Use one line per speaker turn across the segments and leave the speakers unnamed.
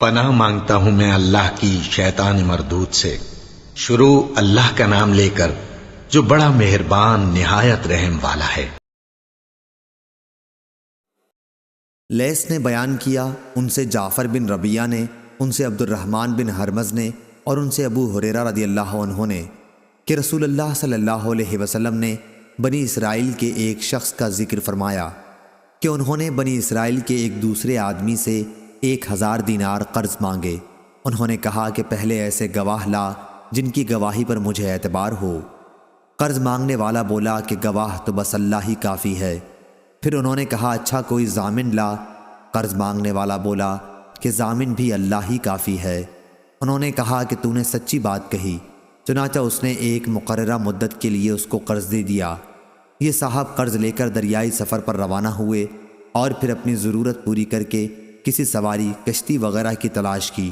پناہ مانگتا ہوں میں اللہ کی شیطان مردود سے۔ شروع اللہ کا نام لے کر جو بڑا مہربان نہایت رحم والا ہے۔
لیث نے بیان کیا، ان سے جعفر بن ربیعہ نے، ان سے عبد الرحمن بن ہرمز نے، اور ان سے ابو ہریرہ رضی اللہ عنہ نے کہ رسول اللہ صلی اللہ علیہ وسلم نے بنی اسرائیل کے ایک شخص کا ذکر فرمایا کہ انہوں نے بنی اسرائیل کے ایک دوسرے آدمی سے 1000 دینار قرض مانگے۔ انہوں نے کہا کہ پہلے ایسے گواہ لا جن کی گواہی پر مجھے اعتبار ہو۔ قرض مانگنے والا بولا کہ گواہ تو بس اللہ ہی کافی ہے۔ پھر انہوں نے کہا اچھا کوئی ضامن لا۔ قرض مانگنے والا بولا کہ ضامن بھی اللہ ہی کافی ہے۔ انہوں نے کہا کہ تو نے سچی بات کہی۔ چنانچہ اس نے ایک مقررہ مدت کے لیے اس کو قرض دے دیا۔ یہ صاحب قرض لے کر دریائی سفر پر روانہ ہوئے اور پھر اپنی ضرورت پوری کر کے کسی سواری کشتی وغیرہ کی تلاش کی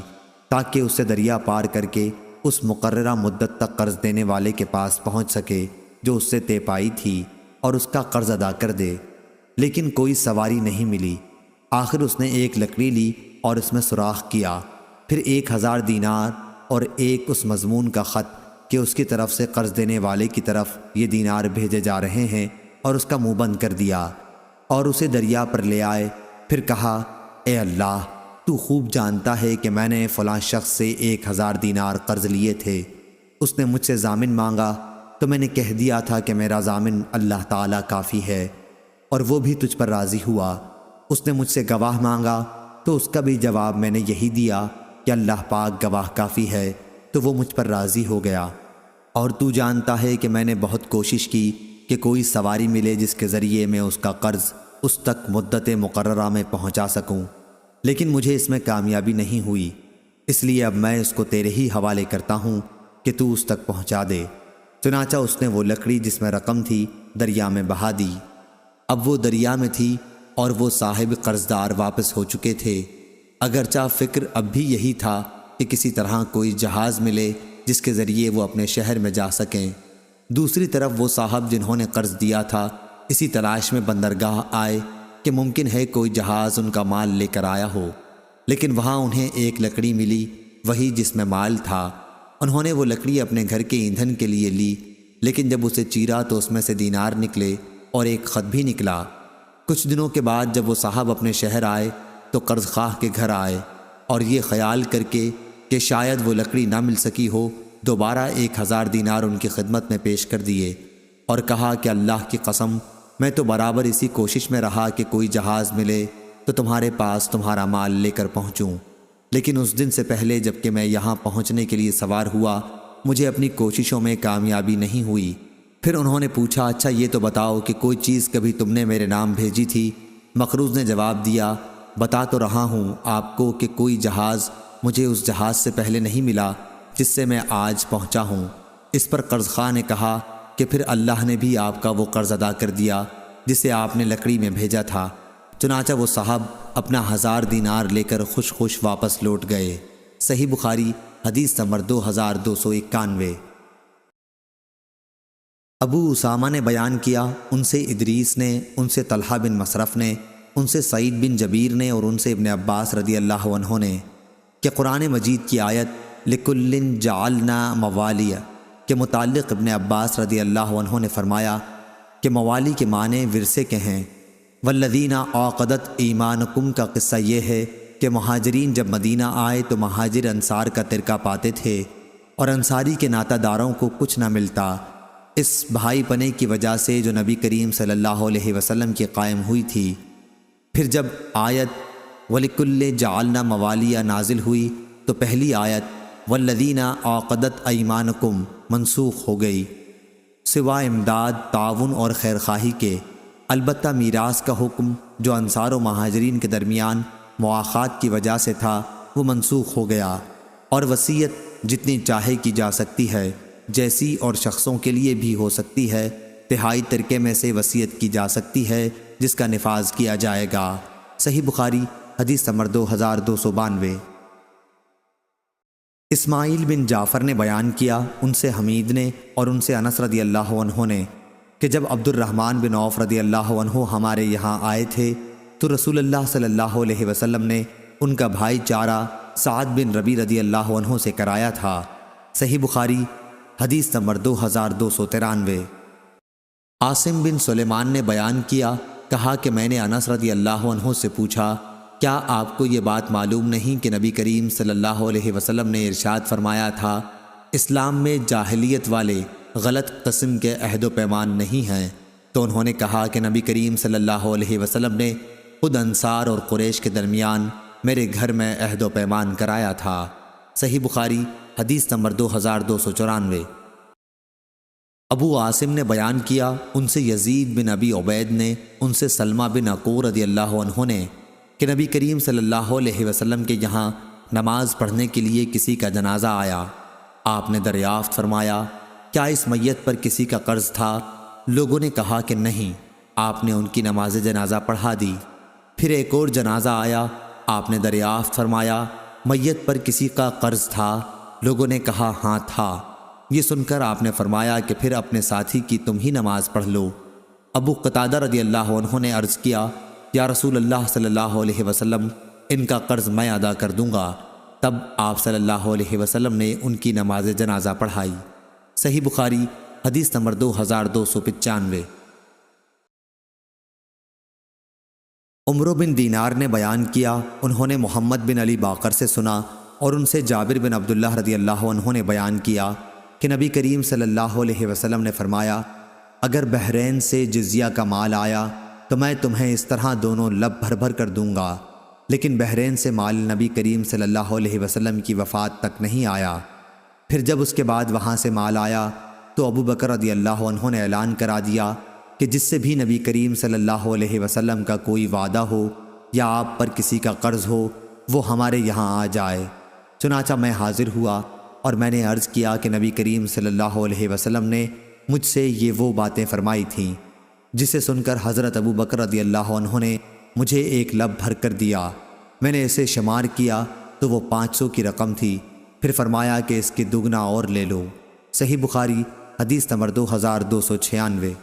تاکہ اسے دریا پار کر کے اس مقررہ مدت تک قرض دینے والے کے پاس پہنچ سکے جو اس سے طے پائی تھی اور اس کا قرض ادا کر دے، لیکن کوئی سواری نہیں ملی۔ آخر اس نے ایک لکڑی لی اور اس میں سوراخ کیا، پھر 1000 دینار اور ایک اس مضمون کا خط کہ اس کی طرف سے قرض دینے والے کی طرف یہ دینار بھیجے جا رہے ہیں، اور اس کا منہ بند کر دیا اور اسے دریا پر لے آئے۔ پھر کہا اے اللہ، تو خوب جانتا ہے کہ میں نے فلاں شخص سے 1000 دینار قرض لیے تھے۔ اس نے مجھ سے ضامن مانگا تو میں نے کہہ دیا تھا کہ میرا ضامن اللہ تعالیٰ کافی ہے، اور وہ بھی تجھ پر راضی ہوا۔ اس نے مجھ سے گواہ مانگا تو اس کا بھی جواب میں نے یہی دیا کہ اللہ پاک گواہ کافی ہے، تو وہ مجھ پر راضی ہو گیا۔ اور تو جانتا ہے کہ میں نے بہت کوشش کی کہ کوئی سواری ملے جس کے ذریعے میں اس کا قرض اس تک مدت مقررہ میں پہنچا سکوں، لیکن مجھے اس میں کامیابی نہیں ہوئی۔ اس لیے اب میں اس کو تیرے ہی حوالے کرتا ہوں کہ تو اس تک پہنچا دے۔ چنانچہ اس نے وہ لکڑی جس میں رقم تھی دریا میں بہا دی۔ اب وہ دریا میں تھی اور وہ صاحب قرضدار واپس ہو چکے تھے۔ اگرچہ فکر اب بھی یہی تھا کہ کسی طرح کوئی جہاز ملے جس کے ذریعے وہ اپنے شہر میں جا سکیں۔ دوسری طرف وہ صاحب جنہوں نے قرض دیا تھا اسی تلاش میں بندرگاہ آئے کہ ممکن ہے کوئی جہاز ان کا مال لے کر آیا ہو، لیکن وہاں انہیں ایک لکڑی ملی، وہی جس میں مال تھا۔ انہوں نے وہ لکڑی اپنے گھر کے ایندھن کے لیے لی، لیکن جب اسے چیرا تو اس میں سے دینار نکلے اور ایک خط بھی نکلا۔ کچھ دنوں کے بعد جب وہ صاحب اپنے شہر آئے تو قرض خواہ کے گھر آئے، اور یہ خیال کر کے کہ شاید وہ لکڑی نہ مل سکی ہو، دوبارہ 1000 دینار ان کی خدمت میں پیش کر دیے اور کہا کہ اللہ کی قسم میں تو برابر اسی کوشش میں رہا کہ کوئی جہاز ملے تو تمہارے پاس تمہارا مال لے کر پہنچوں، لیکن اس دن سے پہلے جب کہ میں یہاں پہنچنے کے لیے سوار ہوا مجھے اپنی کوششوں میں کامیابی نہیں ہوئی۔ پھر انہوں نے پوچھا اچھا یہ تو بتاؤ کہ کوئی چیز کبھی تم نے میرے نام بھیجی تھی؟ مقروض نے جواب دیا بتا تو رہا ہوں آپ کو کہ کوئی جہاز مجھے اس جہاز سے پہلے نہیں ملا جس سے میں آج پہنچا ہوں۔ اس پر قرض خواہ نے کہا کہ پھر اللہ نے بھی آپ کا وہ قرض ادا کر دیا جسے آپ نے لکڑی میں بھیجا تھا۔ چنانچہ وہ صاحب اپنا 1000 دینار لے کر خوش خوش واپس لوٹ گئے۔ صحیح بخاری حدیث نمبر 2291۔ ابو اسامہ نے بیان کیا، ان سے ادریس نے، ان سے طلحہ بن مصرف نے، ان سے سعید بن جبیر نے، اور ان سے ابن عباس رضی اللہ عنہ نے کہ قرآن مجید کی آیت لِكُلٍّ جَعَلْنَا مَوَالِيَ کے متعلق ابن عباس رضی اللہ عنہ نے فرمایا کہ موالی کے معنی ورثے کے ہیں۔ وَالَّذِينَ عَقَدَتْ ایمانکم کا قصہ یہ ہے کہ مہاجرین جب مدینہ آئے تو مہاجر انصار کا ترکہ پاتے تھے اور انصاری کے ناطہ داروں کو کچھ نہ ملتا، اس بھائی پنے کی وجہ سے جو نبی کریم صلی اللہ علیہ وسلم کی قائم ہوئی تھی۔ پھر جب آیت وَلِكُلٍّ جَعَلْنَا مَوَالِيَ نازل ہوئی تو پہلی آیت وَالَّذِينَ عَقَدَتْ ایمانکم منسوخ ہو گئی، سوا امداد، تعاون اور خیرخواہی کے۔ البتہ میراث کا حکم جو انصار و مہاجرین کے درمیان مواخات کی وجہ سے تھا وہ منسوخ ہو گیا، اور وصیت جتنی چاہے کی جا سکتی ہے، جیسی اور شخصوں کے لیے بھی ہو سکتی ہے۔ تہائی ترکے میں سے وصیت کی جا سکتی ہے جس کا نفاذ کیا جائے گا۔ صحیح بخاری حدیث نمبر 2292۔ اسماعیل بن جعفر نے بیان کیا، ان سے حمید نے اور ان سے انس رضی اللہ عنہ نے کہ جب عبد الرحمن بن عوف رضی اللہ عنہ ہمارے یہاں آئے تھے تو رسول اللہ صلی اللہ علیہ وسلم نے ان کا بھائی چارہ سعد بن ربی رضی اللہ عنہ سے کرایا تھا۔ صحیح بخاری حدیث نمبر 2293۔ عاصم بن سلیمان نے بیان کیا، کہا کہ میں نے انس رضی اللہ عنہ سے پوچھا، کیا آپ کو یہ بات معلوم نہیں کہ نبی کریم صلی اللہ علیہ وسلم نے ارشاد فرمایا تھا، اسلام میں جاہلیت والے غلط قسم کے عہد و پیمان نہیں ہیں؟ تو انہوں نے کہا کہ نبی کریم صلی اللہ علیہ وسلم نے خود انصار اور قریش کے درمیان میرے گھر میں عہد و پیمان کرایا تھا۔ صحیح بخاری حدیث نمبر 2294۔ ابو عاصم نے بیان کیا، ان سے یزید بن ابی عبید نے، ان سے سلمہ بن عقور رضی اللہ عنہ نے کہ نبی کریم صلی اللہ علیہ وسلم کے یہاں نماز پڑھنے کے لیے کسی کا جنازہ آیا۔ آپ نے دریافت فرمایا، کیا اس میت پر کسی کا قرض تھا؟ لوگوں نے کہا کہ نہیں۔ آپ نے ان کی نماز جنازہ پڑھا دی۔ پھر ایک اور جنازہ آیا۔ آپ نے دریافت فرمایا، میت پر کسی کا قرض تھا؟ لوگوں نے کہا ہاں تھا۔ یہ سن کر آپ نے فرمایا کہ پھر اپنے ساتھی کی تم ہی نماز پڑھ لو۔ ابو قتادہ رضی اللہ عنہ نے عرض کیا، یا رسول اللہ صلی اللہ علیہ وسلم، ان کا قرض میں ادا کر دوں گا۔ تب آپ صلی اللہ علیہ وسلم نے ان کی نماز جنازہ پڑھائی۔ صحیح بخاری حدیث نمبر 2295۔ عمرو بن دینار نے بیان کیا، انہوں نے محمد بن علی باقر سے سنا اور ان سے جابر بن عبداللہ رضی اللہ عنہ نے بیان کیا کہ نبی کریم صلی اللہ علیہ وسلم نے فرمایا، اگر بحرین سے جزیہ کا مال آیا تو میں تمہیں اس طرح دونوں لب بھر بھر کر دوں گا، لیکن بحرین سے مال نبی کریم صلی اللہ علیہ وسلم کی وفات تک نہیں آیا۔ پھر جب اس کے بعد وہاں سے مال آیا تو ابو بکر رضی اللہ عنہ نے اعلان کرا دیا کہ جس سے بھی نبی کریم صلی اللہ علیہ وسلم کا کوئی وعدہ ہو یا آپ پر کسی کا قرض ہو، وہ ہمارے یہاں آ جائے۔ چنانچہ میں حاضر ہوا اور میں نے عرض کیا کہ نبی کریم صلی اللہ علیہ وسلم نے مجھ سے یہ وہ باتیں فرمائی تھیں، جسے سن کر حضرت ابو بکر رضی اللہ عنہ نے مجھے ایک لب بھر کر دیا۔ میں نے اسے شمار کیا تو وہ 500 کی رقم تھی۔ پھر فرمایا کہ اس کی دگنا اور لے لو۔ صحیح بخاری حدیث نمبر 2296۔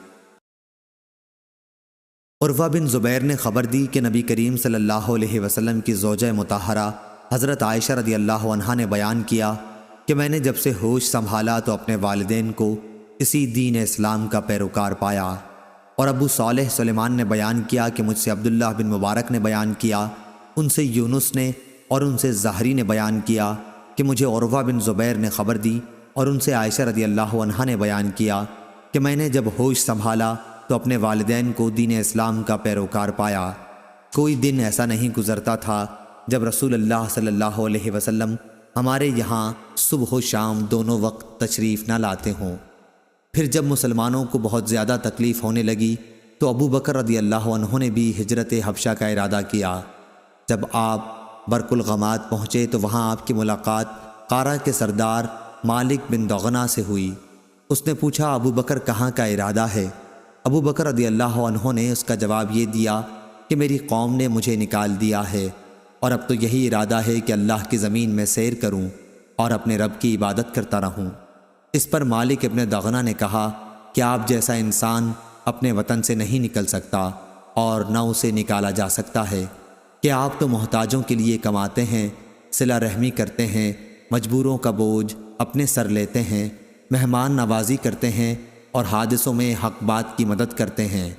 عروہ بن زبیر نے خبر دی کہ نبی کریم صلی اللہ علیہ وسلم کی زوجہ مطہرہ حضرت عائشہ رضی اللہ عنہا نے بیان کیا کہ میں نے جب سے ہوش سنبھالا تو اپنے والدین کو اسی دین اسلام کا پیروکار پایا۔ اور ابو صالح سلیمان نے بیان کیا کہ مجھ سے عبداللہ بن مبارک نے بیان کیا، ان سے یونس نے اور ان سے زہری نے بیان کیا کہ مجھے عروہ بن زبیر نے خبر دی، اور ان سے عائشہ رضی اللہ عنہا نے بیان کیا کہ میں نے جب ہوش سنبھالا تو اپنے والدین کو دین اسلام کا پیروکار پایا۔ کوئی دن ایسا نہیں گزرتا تھا جب رسول اللہ صلی اللہ علیہ وسلم ہمارے یہاں صبح و شام دونوں وقت تشریف نہ لاتے ہوں۔ پھر جب مسلمانوں کو بہت زیادہ تکلیف ہونے لگی تو ابو بکر رضی اللہ عنہ نے بھی ہجرت حبشہ کا ارادہ کیا۔ جب آپ برق الغمات پہنچے تو وہاں آپ کی ملاقات قارہ کے سردار مالک بن دغنہ سے ہوئی۔ اس نے پوچھا، ابو بکر کہاں کا ارادہ ہے؟ ابو بکر رضی اللہ عنہ نے اس کا جواب یہ دیا کہ میری قوم نے مجھے نکال دیا ہے، اور اب تو یہی ارادہ ہے کہ اللہ کی زمین میں سیر کروں اور اپنے رب کی عبادت کرتا رہوں۔ اس پر مالک ابن دغنہ نے کہا کہ آپ جیسا انسان اپنے وطن سے نہیں نکل سکتا اور نہ اسے نکالا جا سکتا ہے، کہ آپ تو محتاجوں کے لیے کماتے ہیں، صلہ رحمی کرتے ہیں، مجبوروں کا بوجھ اپنے سر لیتے ہیں، مہمان نوازی کرتے ہیں اور حادثوں میں حق بات کی مدد کرتے ہیں۔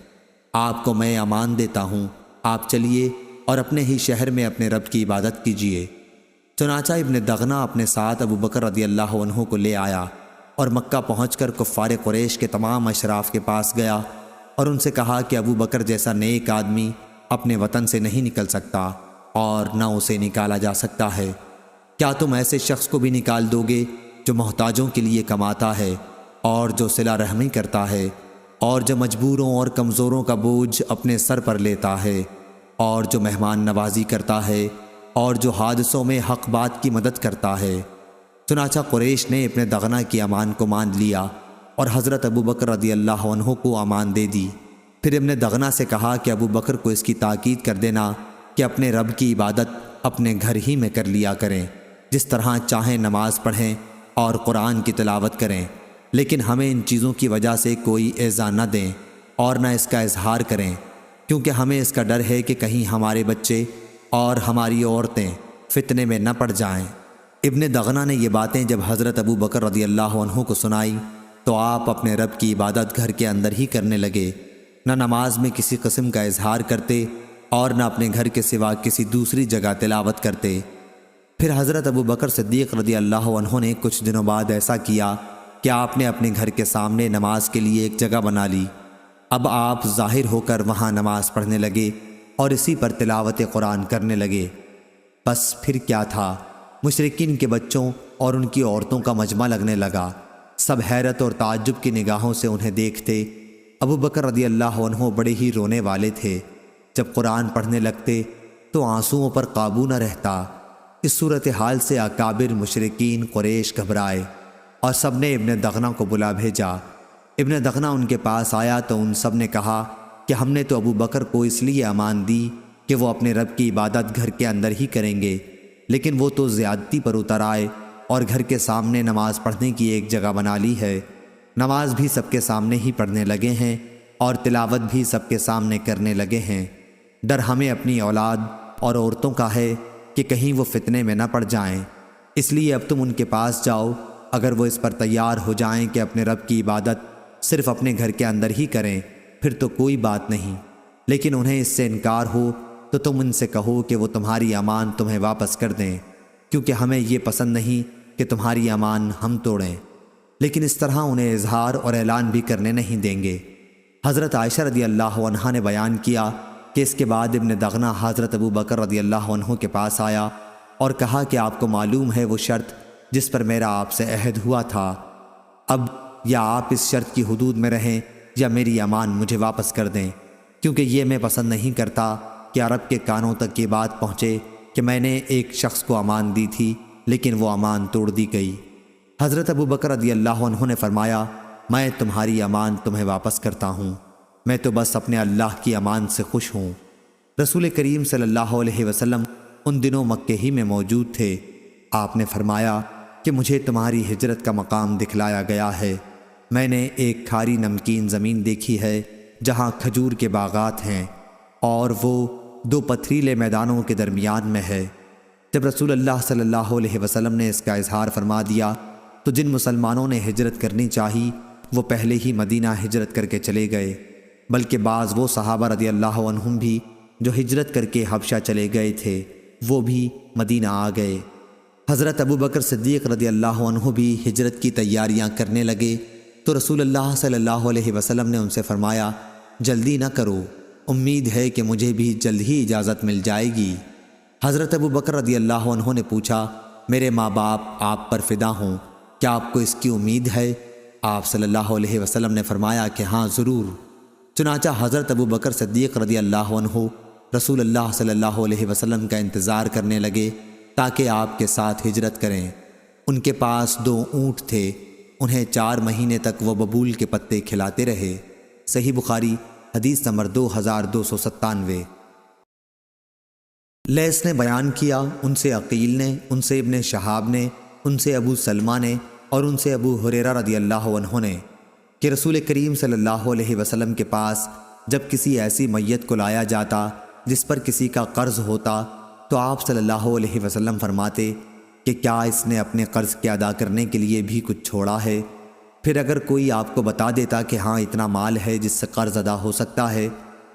آپ کو میں امان دیتا ہوں، آپ چلیے اور اپنے ہی شہر میں اپنے رب کی عبادت کیجیے۔ چنانچہ ابن دغنہ اپنے ساتھ ابو بکر رضی اللہ عنہ کو لے آیا اور مکہ پہنچ کر کفار قریش کے تمام اشراف کے پاس گیا اور ان سے کہا کہ ابو بکر جیسا نیک آدمی اپنے وطن سے نہیں نکل سکتا اور نہ اسے نکالا جا سکتا ہے۔ کیا تم ایسے شخص کو بھی نکال دو گے جو محتاجوں کے لیے کماتا ہے اور جو صلہ رحمی کرتا ہے اور جو مجبوروں اور کمزوروں کا بوجھ اپنے سر پر لیتا ہے اور جو مہمان نوازی کرتا ہے اور جو حادثوں میں حق بات کی مدد کرتا ہے؟ چنانچہ قریش نے ابن دغنہ کی امان کو مان لیا اور حضرت ابو بکر رضی اللہ عنہ کو امان دے دی۔ پھر ابن دغنہ سے کہا کہ ابو بکر کو اس کی تاکید کر دینا کہ اپنے رب کی عبادت اپنے گھر ہی میں کر لیا کریں، جس طرح چاہیں نماز پڑھیں اور قرآن کی تلاوت کریں، لیکن ہمیں ان چیزوں کی وجہ سے کوئی ایذا نہ دیں اور نہ اس کا اظہار کریں، کیونکہ ہمیں اس کا ڈر ہے کہ کہیں ہمارے بچے اور ہماری عورتیں فتنے میں نہ پڑ جائیں۔ ابن دغنہ نے یہ باتیں جب حضرت ابو بکر رضی اللہ عنہ کو سنائی تو آپ اپنے رب کی عبادت گھر کے اندر ہی کرنے لگے، نہ نماز میں کسی قسم کا اظہار کرتے اور نہ اپنے گھر کے سوا کسی دوسری جگہ تلاوت کرتے۔ پھر حضرت ابو بکر صدیق رضی اللہ عنہ نے کچھ دنوں بعد ایسا کیا کہ آپ نے اپنے گھر کے سامنے نماز کے لیے ایک جگہ بنا لی۔ اب آپ ظاہر ہو کر وہاں نماز پڑھنے لگے اور اسی پر تلاوت قرآن کرنے لگے۔ بس پھر کیا تھا، مشرکین کے بچوں اور ان کی عورتوں کا مجمع لگنے لگا۔ سب حیرت اور تعجب کی نگاہوں سے انہیں دیکھتے۔ ابو بکر رضی اللہ عنہ بڑے ہی رونے والے تھے۔ جب قرآن پڑھنے لگتے تو آنسوؤں پر قابو نہ رہتا۔ اس صورتحال سے اکابر مشرکین قریش گھبرائے اور سب نے ابن دغنہ کو بلا بھیجا۔ ابن دغنہ ان کے پاس آیا تو ان سب نے کہا کہ ہم نے تو ابو بکر کو اس لیے امان دی کہ وہ اپنے رب کی عبادت گھر کے اندر ہی کریں گے، لیکن وہ تو زیادتی پر اتر آئے اور گھر کے سامنے نماز پڑھنے کی ایک جگہ بنا لی ہے۔ نماز بھی سب کے سامنے ہی پڑھنے لگے ہیں اور تلاوت بھی سب کے سامنے کرنے لگے ہیں۔ ڈر ہمیں اپنی اولاد اور عورتوں کا ہے کہ کہیں وہ فتنے میں نہ پڑ جائیں، اس لیے اب تم ان کے پاس جاؤ۔ اگر وہ اس پر تیار ہو جائیں کہ اپنے رب کی عبادت صرف اپنے گھر کے اندر ہی کریں پھر تو کوئی بات نہیں، لیکن انہیں اس سے انکار ہو تو تم ان سے کہو کہ وہ تمہاری امان تمہیں واپس کر دیں، کیونکہ ہمیں یہ پسند نہیں کہ تمہاری امان ہم توڑیں، لیکن اس طرح انہیں اظہار اور اعلان بھی کرنے نہیں دیں گے۔ حضرت عائشہ رضی اللہ عنہا نے بیان کیا کہ اس کے بعد ابن دغنہ حضرت ابو بکر رضی اللہ عنہ کے پاس آیا اور کہا کہ آپ کو معلوم ہے وہ شرط جس پر میرا آپ سے عہد ہوا تھا، اب یا آپ اس شرط کی حدود میں رہیں یا میری امان مجھے واپس کر دیں، کیونکہ یہ میں پسند نہیں کرتا کہ عرب کے کانوں تک یہ بات پہنچے کہ میں نے ایک شخص کو امان دی تھی لیکن وہ امان توڑ دی گئی۔ حضرت ابو بکر رضی اللہ عنہ نے فرمایا، میں تمہاری امان تمہیں واپس کرتا ہوں، میں تو بس اپنے اللہ کی امان سے خوش ہوں۔ رسول کریم صلی اللہ علیہ وسلم ان دنوں مکے ہی میں موجود تھے۔ آپ نے فرمایا کہ مجھے تمہاری ہجرت کا مقام دکھلایا گیا ہے۔ میں نے ایک کھاری نمکین زمین دیکھی ہے جہاں کھجور کے باغات ہیں اور وہ دو پتھریلے میدانوں کے درمیان میں ہے۔ جب رسول اللہ صلی اللہ علیہ وسلم نے اس کا اظہار فرما دیا تو جن مسلمانوں نے ہجرت کرنی چاہی وہ پہلے ہی مدینہ ہجرت کر کے چلے گئے، بلکہ بعض وہ صحابہ رضی اللہ عنہم بھی جو ہجرت کر کے حبشہ چلے گئے تھے وہ بھی مدینہ آ گئے۔ حضرت ابو بکر صدیق رضی اللہ عنہ بھی ہجرت کی تیاریاں کرنے لگے تو رسول اللہ صلی اللہ علیہ وسلم نے ان سے فرمایا، جلدی نہ کرو، امید ہے کہ مجھے بھی جلد ہی اجازت مل جائے گی۔ حضرت ابو بکر رضی اللہ عنہ نے پوچھا، میرے ماں باپ آپ پر فدا ہوں، کیا آپ کو اس کی امید ہے؟ آپ صلی اللہ علیہ وسلم نے فرمایا کہ ہاں ضرور۔ چنانچہ حضرت ابو بکر صدیق رضی اللہ عنہ رسول اللہ صلی اللہ علیہ وسلم کا انتظار کرنے لگے تاکہ آپ کے ساتھ ہجرت کریں۔ ان کے پاس 2 اونٹ تھے، انہیں 4 مہینے تک وہ ببول کے پتے کھلاتے رہے۔ صحیح بخاری حدیث نمبر 2297۔ لیث نے بیان کیا، ان سے عقیل نے، ان سے ابن شہاب نے، ان سے ابو سلمہ نے اور ان سے ابو ہریرہ رضی اللہ عنہ نے کہ رسول کریم صلی اللہ علیہ وسلم کے پاس جب کسی ایسی میت کو لایا جاتا جس پر کسی کا قرض ہوتا تو آپ صلی اللہ علیہ وسلم فرماتے کہ کیا اس نے اپنے قرض کے ادا کرنے کے لیے بھی کچھ چھوڑا ہے؟ پھر اگر کوئی آپ کو بتا دیتا کہ ہاں اتنا مال ہے جس سے قرض ادا ہو سکتا ہے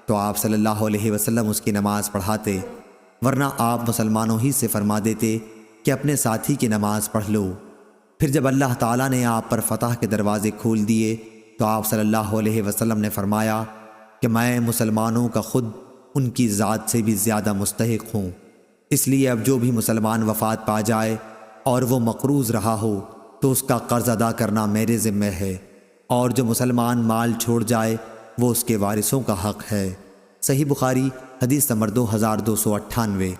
تو آپ صلی اللہ علیہ وسلم اس کی نماز پڑھاتے، ورنہ آپ مسلمانوں ہی سے فرما دیتے کہ اپنے ساتھی کی نماز پڑھ لو۔ پھر جب اللہ تعالیٰ نے آپ پر فتح کے دروازے کھول دیے تو آپ صلی اللہ علیہ وسلم نے فرمایا کہ میں مسلمانوں کا خود ان کی ذات سے بھی زیادہ مستحق ہوں، اس لیے اب جو بھی مسلمان وفات پا جائے اور وہ مقروض رہا ہو تو اس کا قرض ادا کرنا میرے ذمہ ہے، اور جو مسلمان مال چھوڑ جائے وہ اس کے وارثوں کا حق ہے۔ صحیح بخاری حدیث نمبر 2298۔